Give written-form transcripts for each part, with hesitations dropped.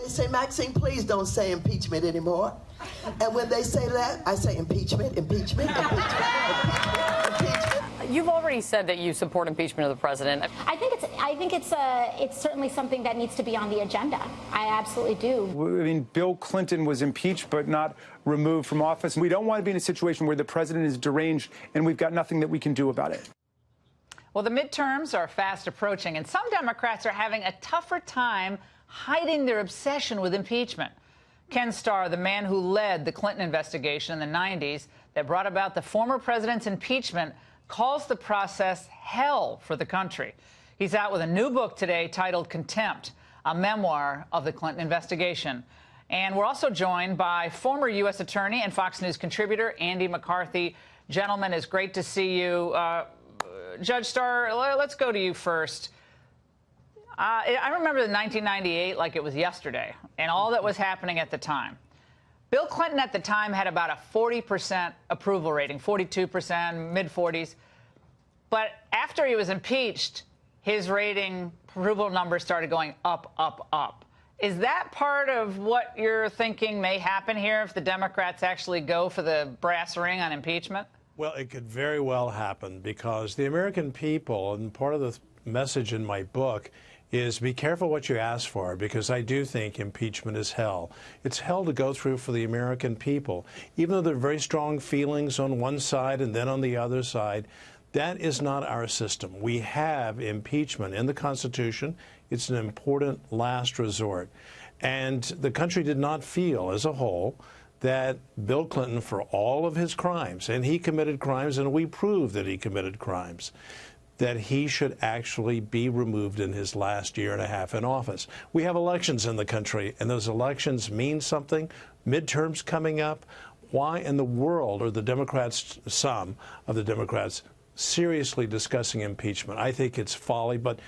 They say, Maxine, please don't say impeachment anymore. And when they say that, I say impeachment, impeachment, impeachment, impeachment. You've already said that you support impeachment of the president. I think it's certainly something that needs to be on the agenda. I absolutely do. I mean, Bill Clinton was impeached but not removed from office. We don't want to be in a situation where the president is deranged and we've got nothing that we can do about it. Well, the midterms are fast approaching, and some Democrats are having a tougher time hiding their obsession with impeachment. Ken Starr, the man who led the Clinton investigation in the 90s that brought about the former president's impeachment, calls the process hell for the country. He's out with a new book today titled Contempt, a memoir of the Clinton investigation. And we're also joined by former U.S. Attorney and Fox News contributor Andy McCarthy. Gentlemen, it's great to see you. Judge Starr, let's go to you first. I remember the 1998 like it was yesterday, and all that was happening at the time. Bill Clinton at the time had about a 40% approval rating, 42%, mid-40s. But after he was impeached, his rating, approval numbers started going up, up, up. Is that part of what you're thinking may happen here if the Democrats actually go for the brass ring on impeachment? Well, it could very well happen because the American people, and part of the message in my book, is be careful what you ask for, because I do think impeachment is hell. It's hell to go through for the American people. Even though there are very strong feelings on one side and then on the other side, that is not our system. We have impeachment in the Constitution. It's an important last resort. And the country did not feel as a whole that Bill Clinton, for all of his crimes, and he committed crimes and we proved that he committed crimes, that he should actually be removed in his last year and a half in office. We have elections in the country, and those elections mean something. Midterms coming up. Why in the world are the Democrats, some of the Democrats, seriously discussing impeachment? I think it's folly, but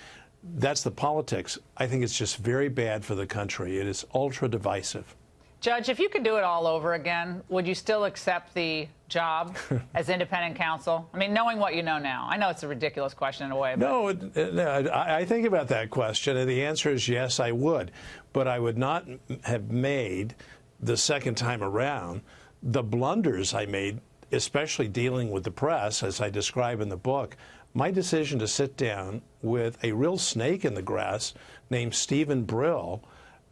that's the politics. I think it's just very bad for the country. It is ultra divisive. Judge, if you could do it all over again, would you still accept the job as independent counsel? I mean, knowing what you know now. I know it's a ridiculous question in a way. But... No, I think about that question, and the answer is yes, I would. But I would not have made the second time around the blunders I made, especially dealing with the press, as I describe in the book. My decision to sit down with a real snake in the grass named Stephen Brill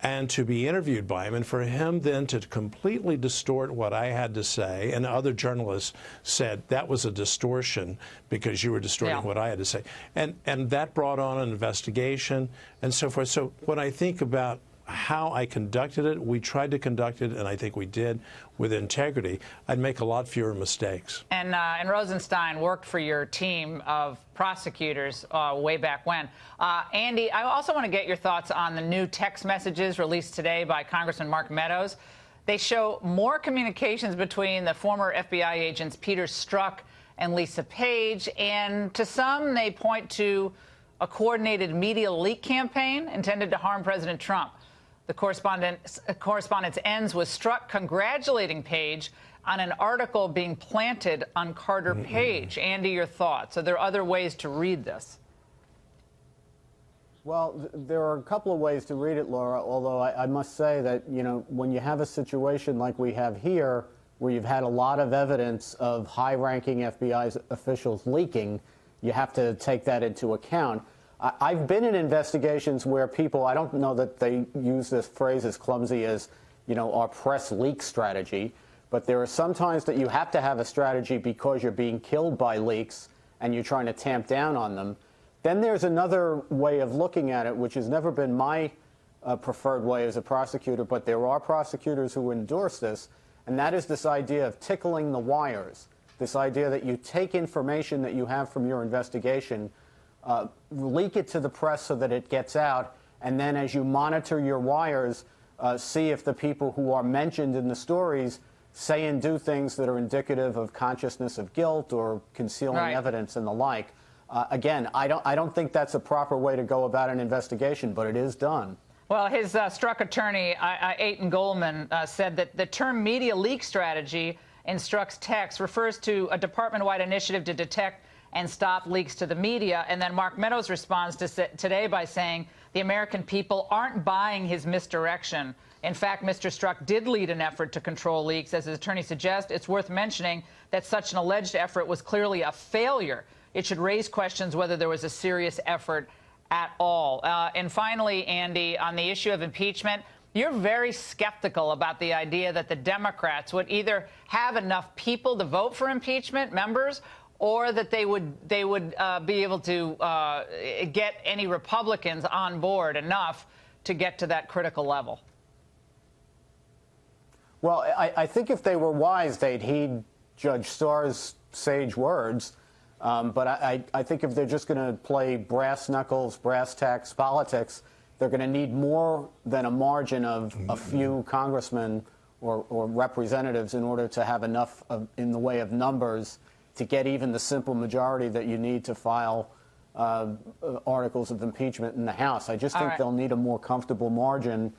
and to be interviewed by him, and for him then to completely distort what I had to say, and other journalists said that was a distortion because you were distorting what I had to say. And that brought on an investigation and so forth. So when I think about how I conducted it, we tried to conduct it, and I think we did, with integrity. I'd make a lot fewer mistakes. And Rosenstein worked for your team of prosecutors way back when. Andy, I also want to get your thoughts on the new text messages released today by Congressman Mark Meadows. They show more communications between the former FBI agents Peter Strzok and Lisa Page, and to some, they point to a coordinated media leak campaign intended to harm President Trump. The correspondence ends with Strzok congratulating Page on an article being planted on Carter Page. Andy, your thoughts? Are there other ways to read this? Well, there are a couple of ways to read it, Laura, although I must say that, you know, when you have a situation like we have here, where you've had a lot of evidence of high-ranking FBI officials leaking, you have to take that into account. I've been in investigations where people, I don't know that they use this phrase as clumsy as, you know, our press leak strategy, but there are some times that you have to have a strategy because you're being killed by leaks and you're trying to tamp down on them. Then there's another way of looking at it, which has never been my preferred way as a prosecutor, but there are prosecutors who endorse this, and that is this idea of tickling the wires, this idea that you take information that you have from your investigation, leak it to the press so that it gets out, and then as you monitor your wires, see if the people who are mentioned in the stories say and do things that are indicative of consciousness of guilt or concealing evidence and the like. Again, I don't think that's a proper way to go about an investigation, but it is done. Well, his Strzok attorney, Aiton Goldman, said that the term media leak strategy in Strzok's text refers to a department-wide initiative to detect and stop leaks to the media. And then Mark Meadows responds to today by saying The American people aren't buying his misdirection. In fact, Mr. Strzok did lead an effort to control leaks. As his attorney suggests, it's worth mentioning that such an alleged effort was clearly a failure. It should raise questions whether there was a serious effort at all. And finally, Andy, on the issue of impeachment, you're very skeptical about the idea that the Democrats would either have enough people to vote for impeachment, members, or that they would be able to get any Republicans on board enough to get to that critical level. Well, I think if they were wise, they'd heed Judge Starr's sage words. But I think if they're just going to play brass knuckles, brass tacks politics, they're going to need more than a margin of a few congressmen or representatives in order to have enough in the way of numbers to get even the simple majority that you need to file articles of impeachment in the House. I just think they'll need a more comfortable margin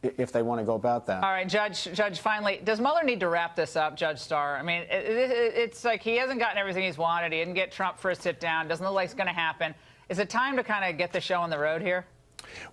if they want to go about that. All right, Judge, finally, does Mueller need to wrap this up, Judge Starr? I mean, it's like he hasn't gotten everything he's wanted. He didn't get Trump for a sit-down. Doesn't look like it's going to happen. Is it time to kind of get the show on the road here?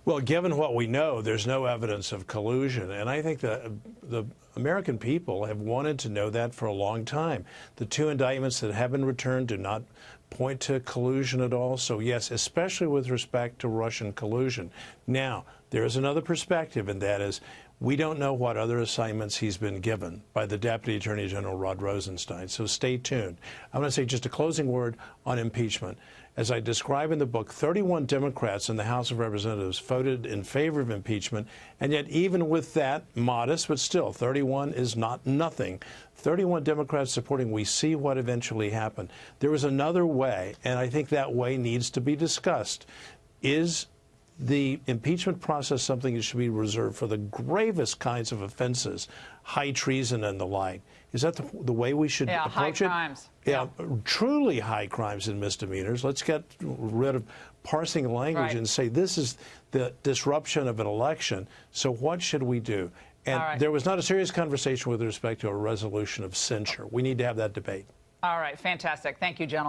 Well, given what we know, there's no evidence of collusion. And I think that the American people have wanted to know that for a long time. The two indictments that have been returned do not point to collusion at all. So, yes, especially with respect to Russian collusion. Now, there is another perspective, and that is we don't know what other assignments he's been given by the Deputy Attorney General Rod Rosenstein. So stay tuned. I'm going to say just a closing word on impeachment. As I describe in the book, 31 Democrats in the House of Representatives voted in favor of impeachment, and yet even with that, modest, but still, 31 is not nothing. 31 Democrats supporting, we see what eventually happened. There is another way, and I think that way needs to be discussed. Is the impeachment process something that should be reserved for the gravest kinds of offenses, high treason and the like? Is that the way we should approach it? High crimes. Yeah, truly high crimes and misdemeanors. Let's get rid of parsing language and say this is the disruption of an election. So what should we do? And there was not a serious conversation with respect to a resolution of censure. We need to have that debate. All right, fantastic. Thank you, gentlemen.